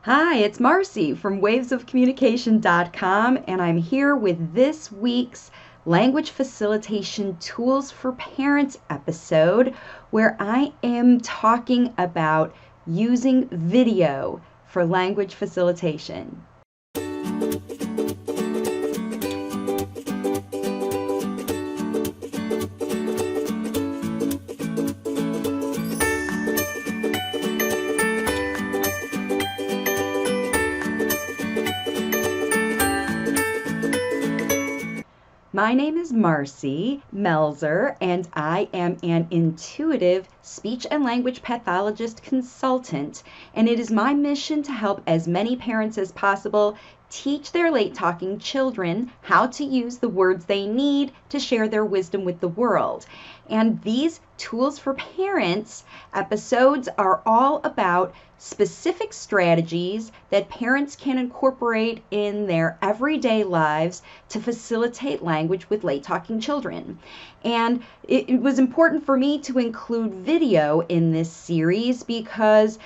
Hi, it's Marcy from wavesofcommunication.com, and I'm here with this week's Language Facilitation Tools for Parents episode, where I am talking about using video for language facilitation. My name is Marcy Melzer, and I am an intuitive speech and language pathologist consultant, and it is my mission to help as many parents as possible teach their late-talking children how to use the words they need to share their wisdom with the world. And these Tools for Parents episodes are all about specific strategies that parents can incorporate in their everyday lives to facilitate language with late-talking children. And it was important for me to include video in this series because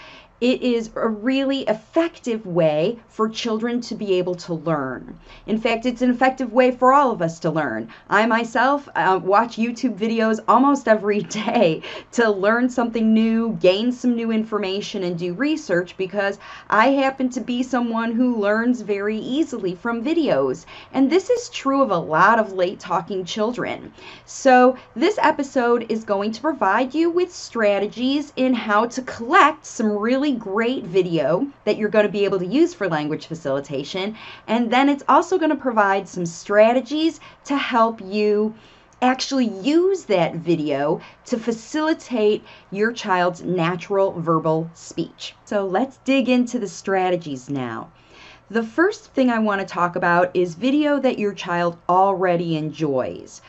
it is a really effective way for children to be able to learn. In fact, it's an effective way for all of us to learn. I myself watch YouTube videos almost every day to learn something new, gain some new information, and do research because I happen to be someone who learns very easily from videos. And this is true of a lot of late-talking children. So this episode is going to provide you with strategies in how to collect some really great video that you're going to be able to use for language facilitation, and then it's also going to provide some strategies to help you actually use that video to facilitate your child's natural verbal speech. So let's dig into the strategies now. The first thing I want to talk about is video that your child already enjoys.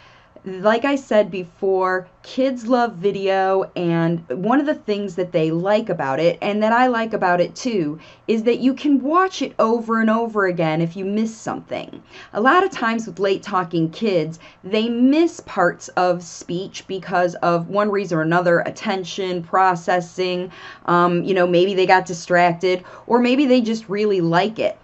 Like I said before, kids love video, and one of the things that they like about it, and that I like about it too, is that you can watch it over and over again if you miss something. A lot of times with late-talking kids, they miss parts of speech because of one reason or another, attention, processing, maybe they got distracted, or maybe they just really like it.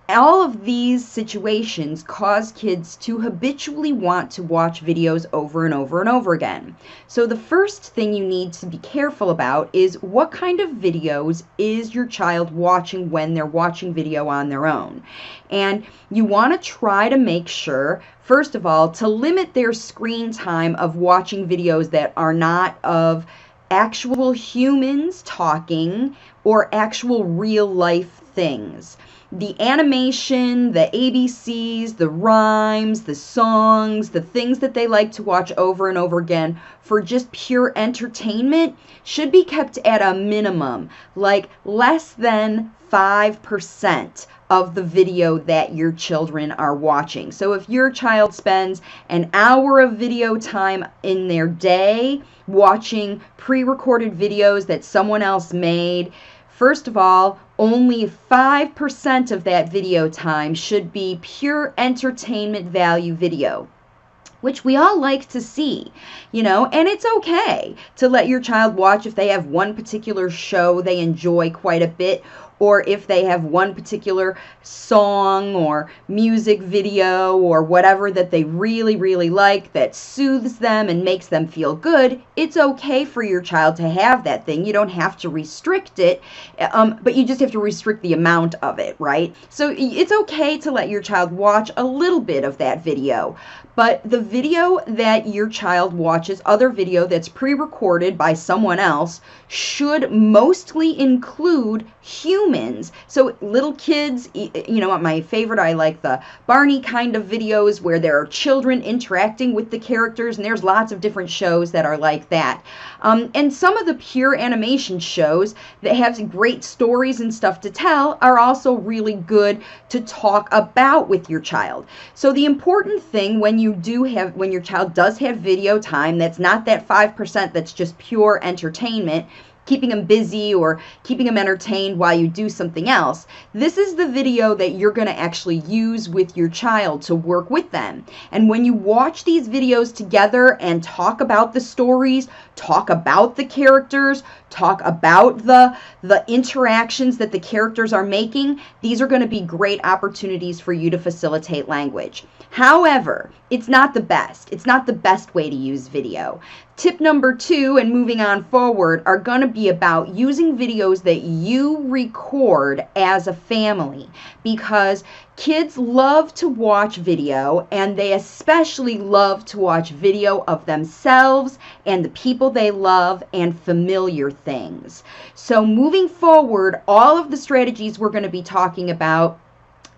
All of these situations cause kids to habitually want to watch videos over and over and over again. So the first thing you need to be careful about is what kind of videos is your child watching when they're watching video on their own. And you want to try to make sure, first of all, to limit their screen time of watching videos that are not of actual humans talking or actual real life things. The animation, the ABCs, the rhymes, the songs, the things that they like to watch over and over again for just pure entertainment should be kept at a minimum, like less than 5% of the video that your children are watching. So if your child spends an hour of video time in their day watching pre-recorded videos that someone else made, first of all, only 5% of that video time should be pure entertainment value video, which we all like to see, and it's okay to let your child watch if they have one particular show they enjoy quite a bit, or if they have one particular song or music video or whatever that they really, really like that soothes them and makes them feel good. It's okay for your child to have that thing. You don't have to restrict it, but you just have to restrict the amount of it, right? So it's okay to let your child watch a little bit of that video. But the video that your child watches, other video that's pre-recorded by someone else, should mostly include humans. So little kids, my favorite, I like the Barney kind of videos where there are children interacting with the characters, and there's lots of different shows that are like that. And some of the pure animation shows that have great stories and stuff to tell are also really good to talk about with your child. So the important thing when your child does have video time, that's not that 5% that's just pure entertainment, keeping them busy or keeping them entertained while you do something else. This is the video that you're going to actually use with your child to work with them. And when you watch these videos together and talk about the stories, talk about the characters, talk about the interactions that the characters are making, these are going to be great opportunities for you to facilitate language. However, it's not the best. It's not the best way to use video. Tip number 2, and moving on forward, are going to be about using videos that you record as a family, because kids love to watch video, and they especially love to watch video of themselves and the people they love and familiar things. So moving forward, all of the strategies we're going to be talking about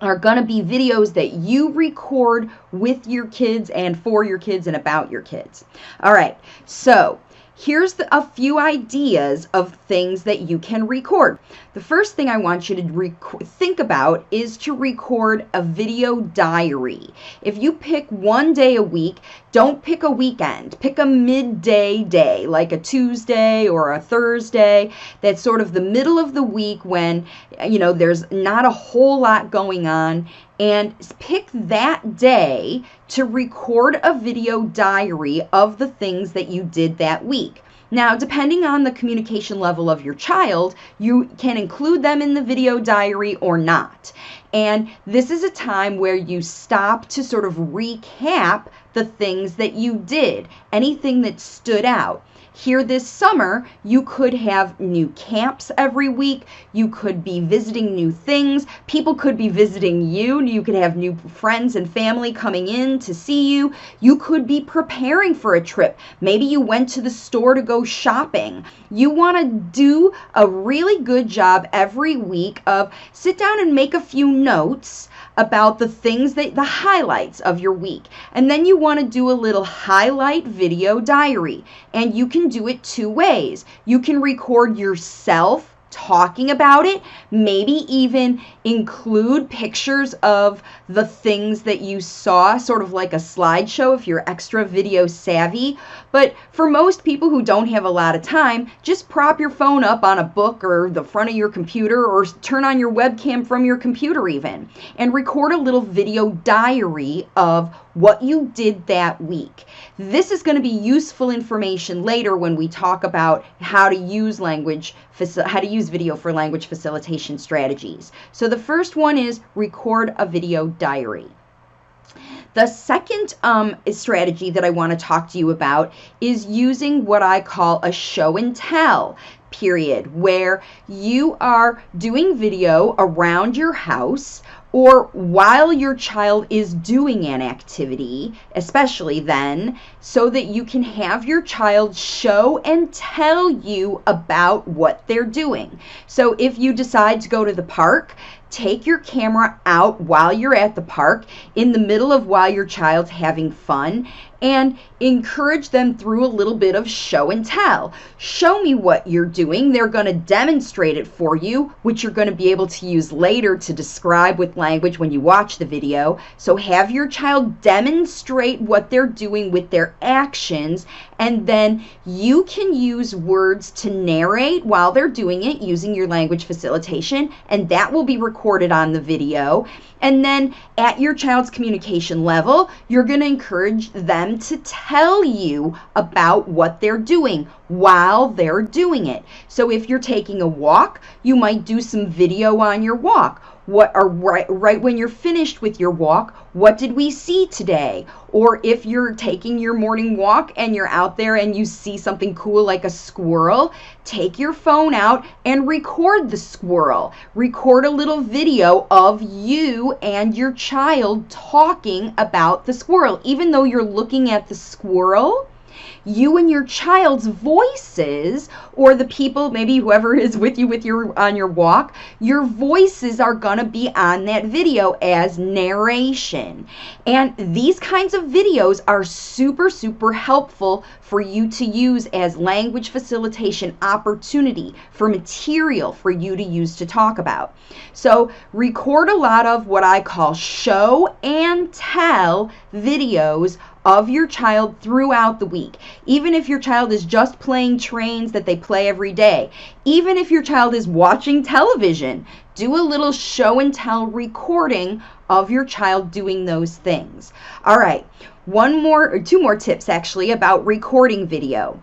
are going to be videos that you record with your kids and for your kids and about your kids. All right, so here's a few ideas of things that you can record. The first thing I want you to think about is to record a video diary. If you pick one day a week, don't pick a weekend. Pick a midday day, like a Tuesday or a Thursday. That's sort of the middle of the week when, there's not a whole lot going on. And pick that day to record a video diary of the things that you did that week. Now, depending on the communication level of your child, you can include them in the video diary or not. And this is a time where you stop to sort of recap the things that you did, anything that stood out. Here this summer, you could have new camps every week. You could be visiting new things. People could be visiting you. You could have new friends and family coming in to see you. You could be preparing for a trip. Maybe you went to the store to go shopping. You want to do a really good job every week of sit down and make a few notes about the highlights of your week. And then you want to do a little highlight video diary. And you can do it 2 ways. You can record yourself talking about it, maybe even include pictures of the things that you saw, sort of like a slideshow if you're extra video savvy. But for most people who don't have a lot of time, just prop your phone up on a book or the front of your computer, or turn on your webcam from your computer even, and record a little video diary of what you did that week. This is going to be useful information later when we talk about how to use video for language facilitation strategies. So the first one is record a video diary. The second strategy that I want to talk to you about is using what I call a show and tell period, where you are doing video around your house or while your child is doing an activity, especially then, so that you can have your child show and tell you about what they're doing. So if you decide to go to the park, take your camera out while you're at the park, in the middle of while your child's having fun, and encourage them through a little bit of show and tell. Show me what you're doing. They're going to demonstrate it for you, which you're going to be able to use later to describe with language when you watch the video. So have your child demonstrate what they're doing with their actions, and then you can use words to narrate while they're doing it using your language facilitation, and that will be recorded on the video. And then at your child's communication level, you're going to encourage them to tell you about what they're doing while they're doing it. So if you're taking a walk, you might do some video on your walk. Right when you're finished with your walk, what did we see today? Or if you're taking your morning walk and you're out there and you see something cool like a squirrel, take your phone out and record the squirrel. Record a little video of you and your child talking about the squirrel. Even though you're looking at the squirrel, you and your child's voices, or the people, maybe whoever is with you on your walk, your voices are going to be on that video as narration. And these kinds of videos are super, super helpful for you to use as language facilitation opportunity for material for you to use to talk about. So record a lot of what I call show and tell videos of your child throughout the week. Even if your child is just playing trains that they play every day, even if your child is watching television, do a little show and tell recording of your child doing those things. All right, 2 more tips actually about recording video.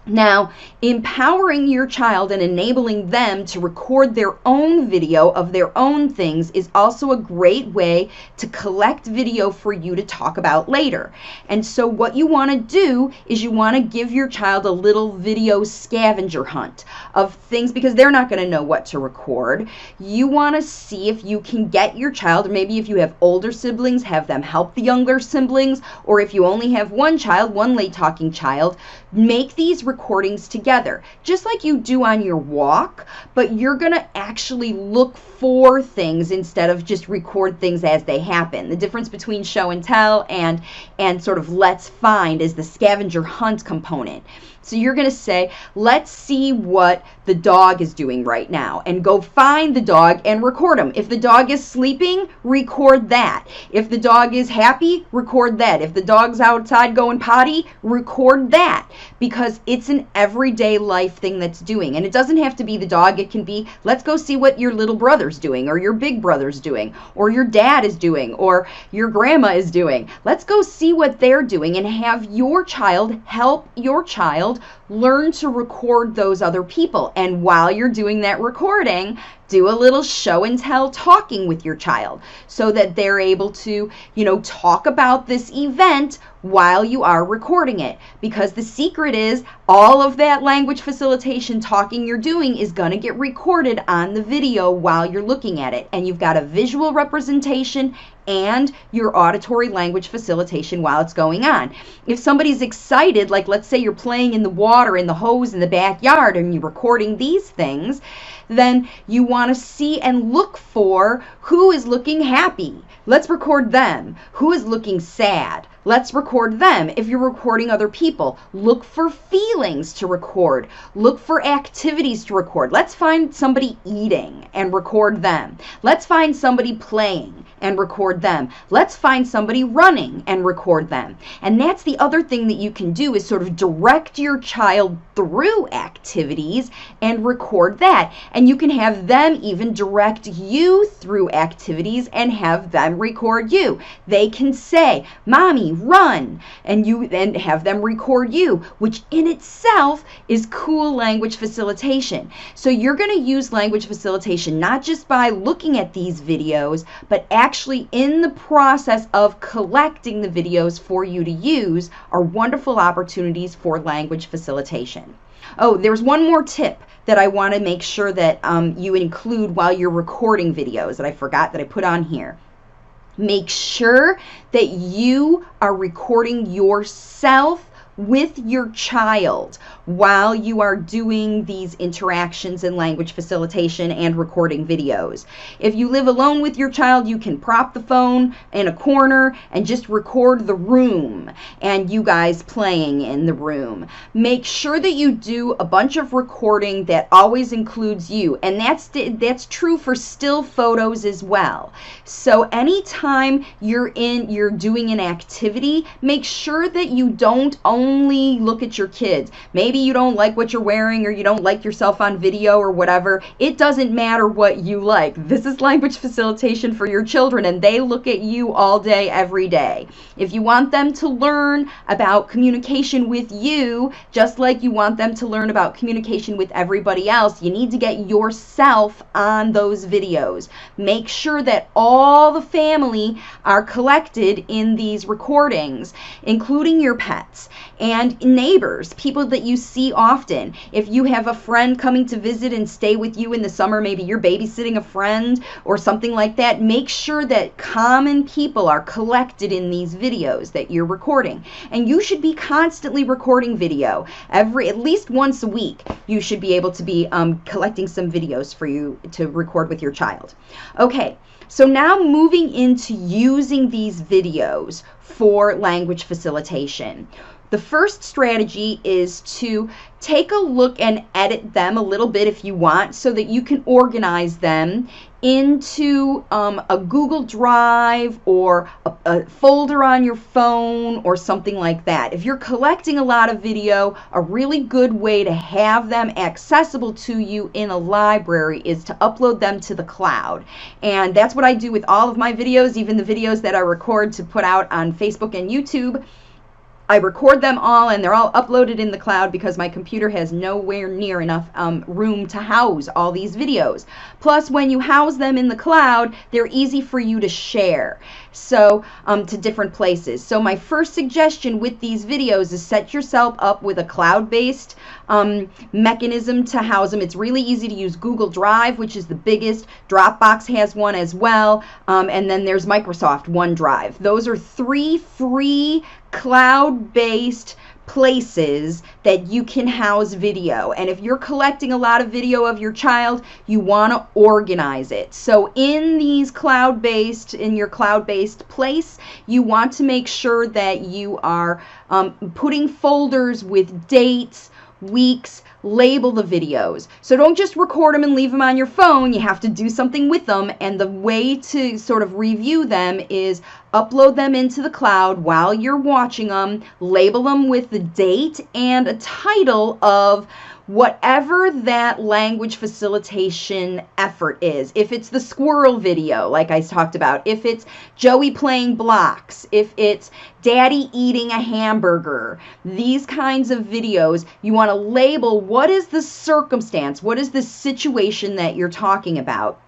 Now, empowering your child and enabling them to record their own video of their own things is also a great way to collect video for you to talk about later. And so what you want to do is you want to give your child a little video scavenger hunt of things, because they're not going to know what to record. You want to see if you can get your child, or maybe if you have older siblings, have them help the younger siblings, or if you only have one child, one late talking child, make these recordings together, just like you do on your walk, but you're going to actually look for things instead of just record things as they happen. The difference between show and tell and sort of let's find is the scavenger hunt component. So you're going to say, let's see what the dog is doing right now, and go find the dog and record him. If the dog is sleeping, record that. If the dog is happy, record that. If the dog's outside going potty, record that, because it's an everyday life thing that's doing. And it doesn't have to be the dog. It can be, let's go see what your little brother's doing, or your big brother's doing, or your dad is doing, or your grandma is doing. Let's go see what they're doing and have your child help your child learn to record those other people. And while you're doing that recording, do a little show and tell talking with your child so that they're able to, talk about this event while you are recording it. Because the secret is all of that language facilitation talking you're doing is going to get recorded on the video while you're looking at it. And you've got a visual representation and your auditory language facilitation while it's going on. If somebody's excited, like let's say you're playing in the water, in the hose in the backyard, and you're recording these things, then you want to see and look for who is looking happy. Let's record them. Who is looking sad? Let's record them. If you're recording other people, look for feelings to record. Look for activities to record. Let's find somebody eating and record them. Let's find somebody playing and record them. Let's find somebody running and record them. And that's the other thing that you can do, is sort of direct your child through activities and record that. And you can have them even direct you through activities and have them record you. They can say, "Mommy, run," and you then have them record you, which in itself is cool language facilitation. So you're going to use language facilitation not just by looking at these videos, but actually in the process of collecting the videos for you to use are wonderful opportunities for language facilitation. Oh, there's one more tip that I want to make sure that you include while you're recording videos that I forgot that I put on here. Make sure that you are recording yourself with your child while you are doing these interactions in language facilitation and recording videos. If you live alone with your child, you can prop the phone in a corner and just record the room and you guys playing in the room. Make sure that you do a bunch of recording that always includes you, and that's true for still photos as well. So anytime you're doing an activity, make sure that you don't only look at your kids. Maybe you don't like what you're wearing, or you don't like yourself on video or whatever. It doesn't matter what you like. This is language facilitation for your children, and they look at you all day, every day. If you want them to learn about communication with you, just like you want them to learn about communication with everybody else, you need to get yourself on those videos. Make sure that all the family are collected in these recordings, including your pets and neighbors, people that you see often. If you have a friend coming to visit and stay with you in the summer, maybe you're babysitting a friend or something like that, make sure that common people are collected in these videos that you're recording. And you should be constantly recording video. At least once a week, you should be able to be collecting some videos for you to record with your child. Okay, so now moving into using these videos for language facilitation. The first strategy is to take a look and edit them a little bit if you want, so that you can organize them into a Google Drive or a folder on your phone or something like that. If you're collecting a lot of video, a really good way to have them accessible to you in a library is to upload them to the cloud. And that's what I do with all of my videos, even the videos that I record to put out on Facebook and YouTube. I record them all, and they're all uploaded in the cloud because my computer has nowhere near enough room to house all these videos. Plus, when you house them in the cloud, they're easy for you to share to different places. So my first suggestion with these videos is set yourself up with a cloud-based mechanism to house them. It's really easy to use Google Drive, which is the biggest. Dropbox has one as well, and then there's Microsoft OneDrive. Those are 3 free cloud-based places that you can house video. And if you're collecting a lot of video of your child, you want to organize it. So in your cloud-based place, you want to make sure that you are putting folders with dates, weeks, label the videos. So don't just record them and leave them on your phone. You have to do something with them, and the way to sort of review them is upload them into the cloud while you're watching them, label them with the date and a title of whatever that language facilitation effort is. If it's the squirrel video, like I talked about, if it's Joey playing blocks, if it's Daddy eating a hamburger, these kinds of videos, you want to label what is the circumstance, what is the situation that you're talking about.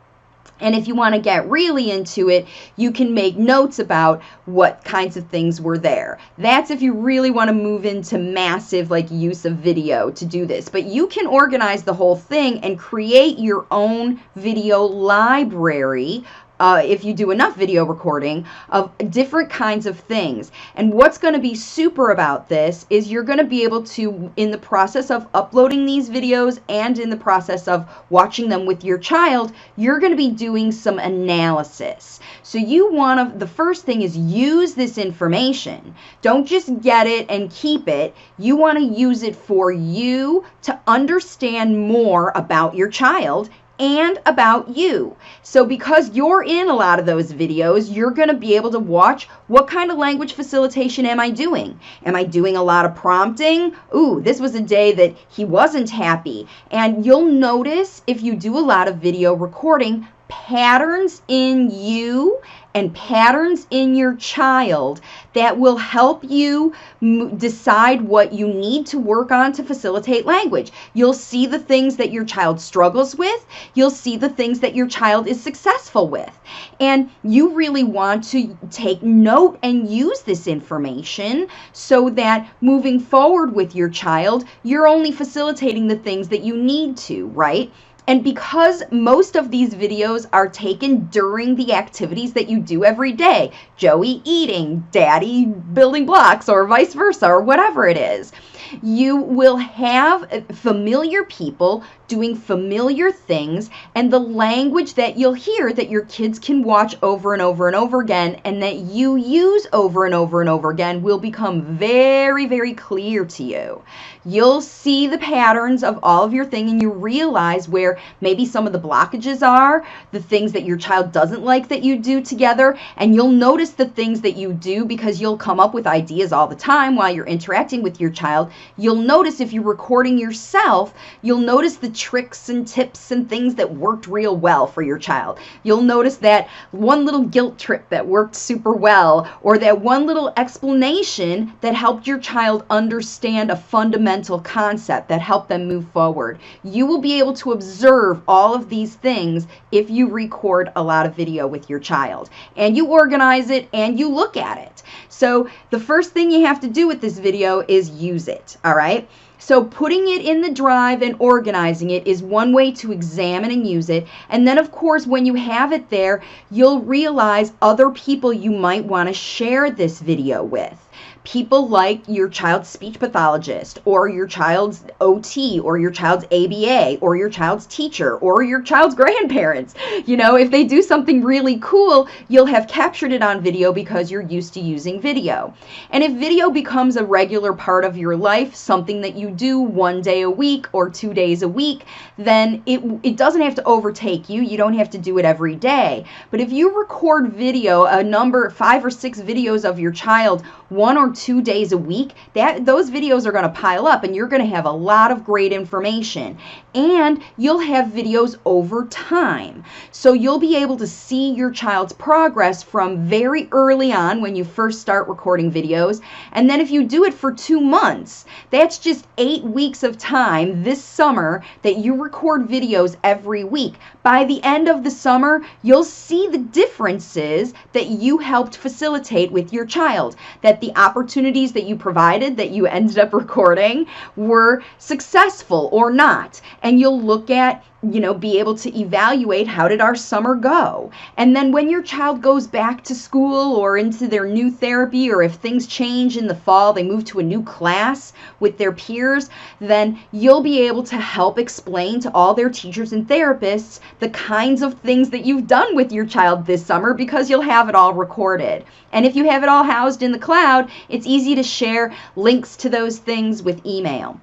And if you want to get really into it, you can make notes about what kinds of things were there. That's if you really want to move into massive use of video to do this. But you can organize the whole thing and create your own video library if you do enough video recording of different kinds of things. And what's going to be super about this is you're going to be able to, in the process of uploading these videos and in the process of watching them with your child, you're going to be doing some analysis. So the first thing is use this information. Don't just get it and keep it. You want to use it for you to understand more about your child and about you. So because you're in a lot of those videos, you're going to be able to watch what kind of language facilitation am I doing? Am I doing a lot of prompting? Ooh, this was a day that he wasn't happy. And you'll notice if you do a lot of video recording, patterns in you and patterns in your child that will help you decide what you need to work on to facilitate language. You'll see the things that your child struggles with. You'll see the things that your child is successful with. And you really want to take note and use this information so that moving forward with your child, you're only facilitating the things that you need to, right? And because most of these videos are taken during the activities that you do every day, Joey eating, Daddy building blocks, or vice versa, or whatever it is, you will have familiar people doing familiar things, and the language that you'll hear that your kids can watch over and over and over again and that you use over and over and over again will become very, very clear to you. You'll see the patterns of all of your thing, and you realize where maybe some of the blockages are, the things that your child doesn't like that you do together, and you'll notice the things that you do because you'll come up with ideas all the time while you're interacting with your child. You'll notice if you're recording yourself, you'll notice the tricks and tips and things that worked real well for your child. You'll notice that one little guilt trip that worked super well, or that one little explanation that helped your child understand a fundamental concept that helped them move forward. You will be able to observe all of these things if you record a lot of video with your child, and you organize it and you look at it. So the first thing you have to do with this video is use it, all right? So putting it in the drive and organizing it is one way to examine and use it. And then, of course, when you have it there, you'll realize other people you might want to share this video with. People like your child's speech pathologist, or your child's OT, or your child's ABA, or your child's teacher, or your child's grandparents. You know, if they do something really cool, you'll have captured it on video because you're used to using video. And if video becomes a regular part of your life, something that you do 1 day a week or 2 days a week, then it doesn't have to overtake you. You don't have to do it every day. But if you record video, 5 or 6 videos of your child 1 or 2 days a week, those videos are going to pile up and you're going to have a lot of great information. And you'll have videos over time. So you'll be able to see your child's progress from very early on when you first start recording videos. And then if you do it for 2 months, that's just 8 weeks of time this summer that you record videos every week. By the end of the summer, you'll see the differences that you helped facilitate with your child, that the opportunities that you provided, that you ended up recording, were successful or not. And you'll look at, be able to evaluate, how did our summer go? And then when your child goes back to school or into their new therapy, or if things change in the fall, they move to a new class with their peers, then you'll be able to help explain to all their teachers and therapists the kinds of things that you've done with your child this summer, because you'll have it all recorded. And if you have it all housed in the cloud, it's easy to share links to those things with email.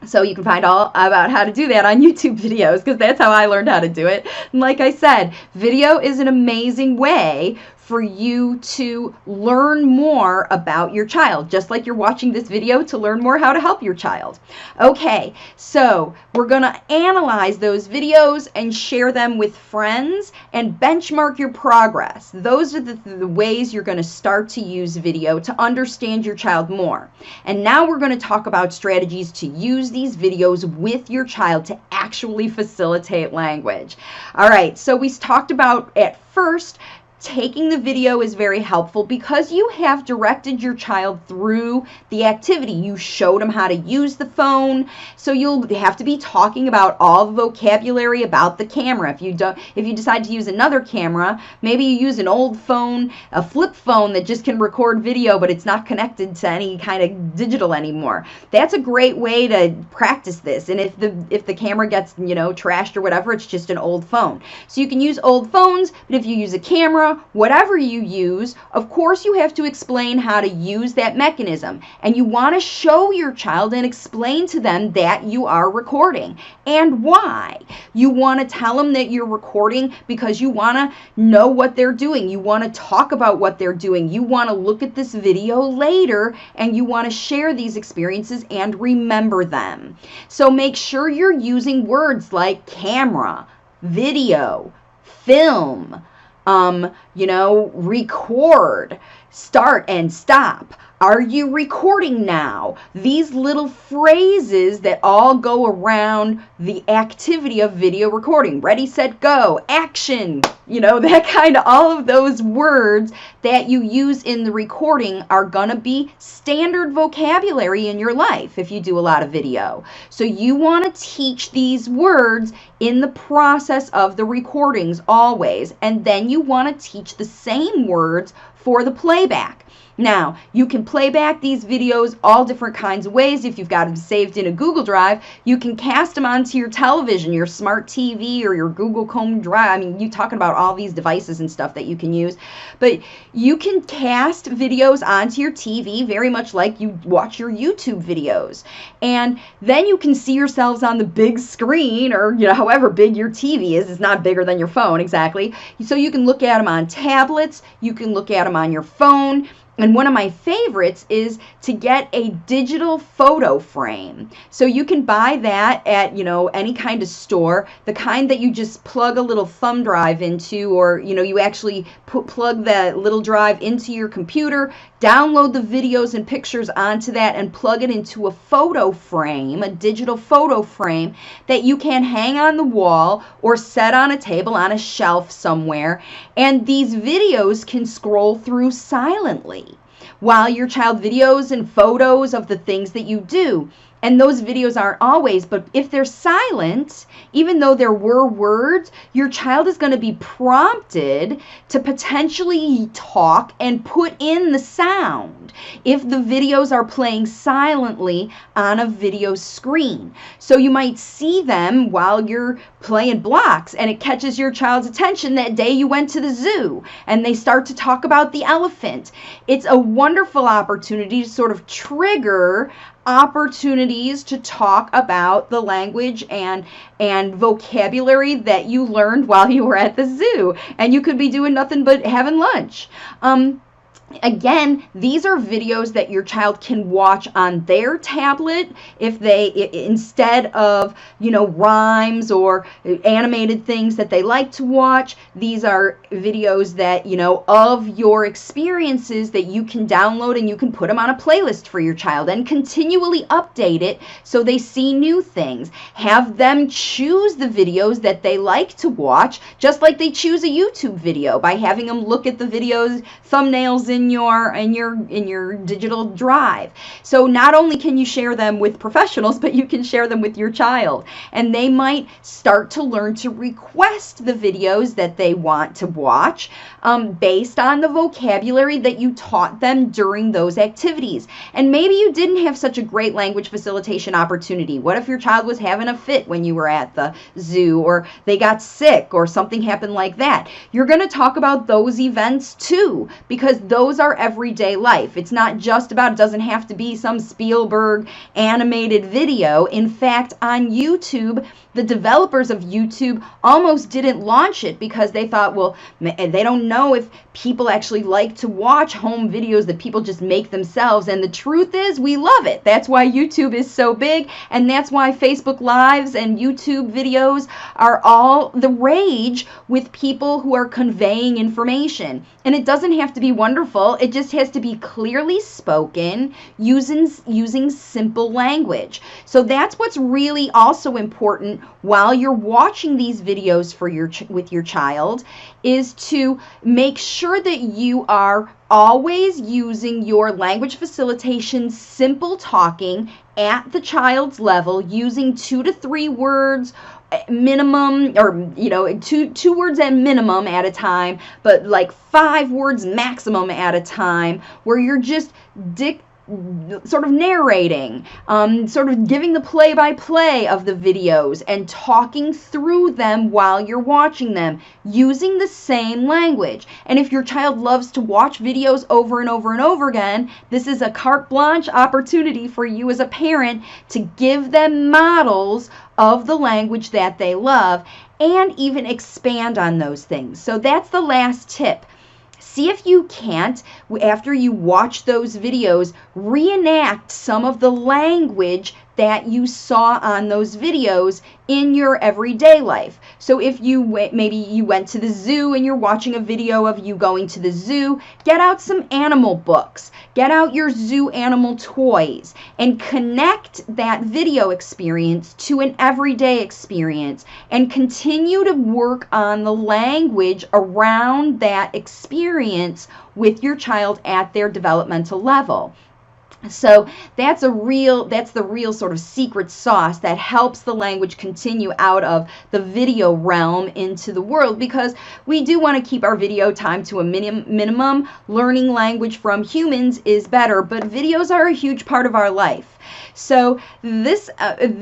So you can find all about how to do that on YouTube videos, because that's how I learned how to do it. And like I said, video is an amazing way for you to learn more about your child, just like you're watching this video to learn more how to help your child. Okay, so we're going to analyze those videos and share them with friends and benchmark your progress. Those are the ways you're going to start to use video to understand your child more. And now we're going to talk about strategies to use these videos with your child to actually facilitate language. All right, so we talked about at first, taking the video is very helpful because you have directed your child through the activity. You showed them how to use the phone, so you'll have to be talking about all the vocabulary about the camera. If you decide to use another camera, maybe you use an old phone, a flip phone that just can record video, but it's not connected to any kind of digital anymore. That's a great way to practice this. And if the camera gets, trashed or whatever, it's just an old phone. So you can use old phones, but if you use a camera, whatever you use, of course you have to explain how to use that mechanism. And you want to show your child and explain to them that you are recording and why. You want to tell them that you're recording because you want to know what they're doing. You want to talk about what they're doing. You want to look at this video later and you want to share these experiences and remember them. So make sure you're using words like camera, video, film, record, start and stop. Are you recording now? These little phrases that all go around the activity of video recording. Ready, set, go, action. That kind of, all of those words that you use in the recording are gonna be standard vocabulary in your life if you do a lot of video. So you want to teach these words in the process of the recordings always, and then you want to teach the same words for the playback. Now, you can play back these videos all different kinds of ways. If you've got them saved in a Google Drive, you can cast them onto your television, your smart TV, or your Google Home Drive. I mean, you're talking about all these devices and stuff that you can use. But you can cast videos onto your TV very much like you watch your YouTube videos. And then you can see yourselves on the big screen, or however big your TV is. It's not bigger than your phone, exactly. So you can look at them on tablets. You can look at them on your phone. And one of my favorites is to get a digital photo frame. So you can buy that at, any kind of store, the kind that you just plug a little thumb drive into, or, you actually plug that little drive into your computer, download the videos and pictures onto that and plug it into a photo frame, a digital photo frame that you can hang on the wall or set on a table on a shelf somewhere. And these videos can scroll through silently while your child videos and photos of the things that you do. And those videos aren't always, but if they're silent, even though there were words, your child is going to be prompted to potentially talk and put in the sound if the videos are playing silently on a video screen. So you might see them while you're playing blocks, and it catches your child's attention that day you went to the zoo, and they start to talk about the elephant. It's a wonderful opportunity to sort of trigger opportunities to talk about the language and vocabulary that you learned while you were at the zoo, and you could be doing nothing but having lunch. Again, these are videos that your child can watch on their tablet if they, instead of, rhymes or animated things that they like to watch. These are videos that, of your experiences that you can download, and you can put them on a playlist for your child and continually update it so they see new things. Have them choose the videos that they like to watch, just like they choose a YouTube video, by having them look at the videos thumbnails in your digital drive. So not only can you share them with professionals, but you can share them with your child, and they might start to learn to request the videos that they want to watch based on the vocabulary that you taught them during those activities. And maybe you didn't have such a great language facilitation opportunity. What if your child was having a fit when you were at the zoo, or they got sick, or something happened like that? You're going to talk about those events too, because those are everyday life. It's not just about, it doesn't have to be some Spielberg animated video. In fact, on YouTube, the developers of YouTube almost didn't launch it because they thought, well, they don't know if people actually like to watch home videos that people just make themselves. And the truth is, we love it. That's why YouTube is so big, and that's why Facebook Lives and YouTube videos are all the rage with people who are conveying information. And it doesn't have to be wonderful. It just has to be clearly spoken using simple language. So that's what's really also important while you're watching these videos for with your child, is to make sure that you are always using your language facilitation simple talking at the child's level, using 2 to 3 words minimum, or two words at minimum at a time, but like 5 words maximum at a time, where you're just sort of narrating, sort of giving the play-by-play of the videos and talking through them while you're watching them, using the same language. And if your child loves to watch videos over and over and over again, this is a carte blanche opportunity for you as a parent to give them models of the language that they love, and even expand on those things. So that's the last tip. See if you can't, after you watch those videos, reenact some of the language that you saw on those videos in your everyday life. So if maybe you went to the zoo and you're watching a video of you going to the zoo, get out some animal books, get out your zoo animal toys, and connect that video experience to an everyday experience, and continue to work on the language around that experience with your child at their developmental level. So that's the real sort of secret sauce that helps the language continue out of the video realm into the world, because we do want to keep our video time to a minimum. Learning language from humans is better, but videos are a huge part of our life. So this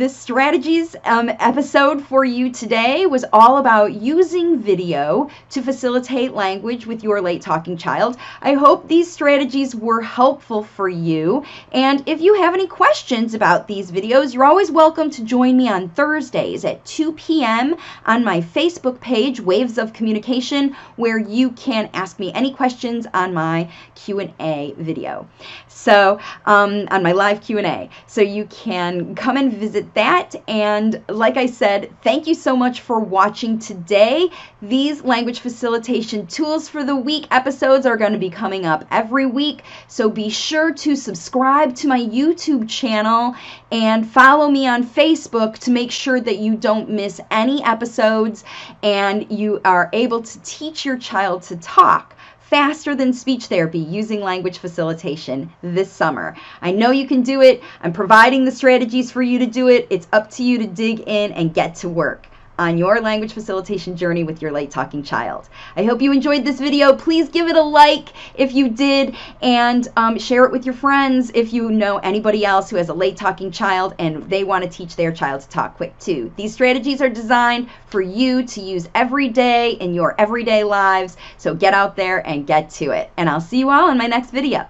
strategies episode for you today was all about using video to facilitate language with your late talking child. I hope these strategies were helpful for you. And if you have any questions about these videos, you're always welcome to join me on Thursdays at 2 p.m. on my Facebook page, Waves of Communication, where you can ask me any questions on my Q&A video. So on my live Q&A. So you can come and visit that. And like I said, thank you so much for watching today. These language facilitation tools for the week episodes are going to be coming up every week. So be sure to subscribe to my YouTube channel and follow me on Facebook to make sure that you don't miss any episodes and you are able to teach your child to talk faster than speech therapy using language facilitation this summer. I know you can do it. I'm providing the strategies for you to do it. It's up to you to dig in and get to work on your language facilitation journey with your late talking child. I hope you enjoyed this video. Please give it a like if you did, and share it with your friends if you know anybody else who has a late talking child and they want to teach their child to talk quick too. These strategies are designed for you to use every day in your everyday lives, so get out there and get to it. And I'll see you all in my next video.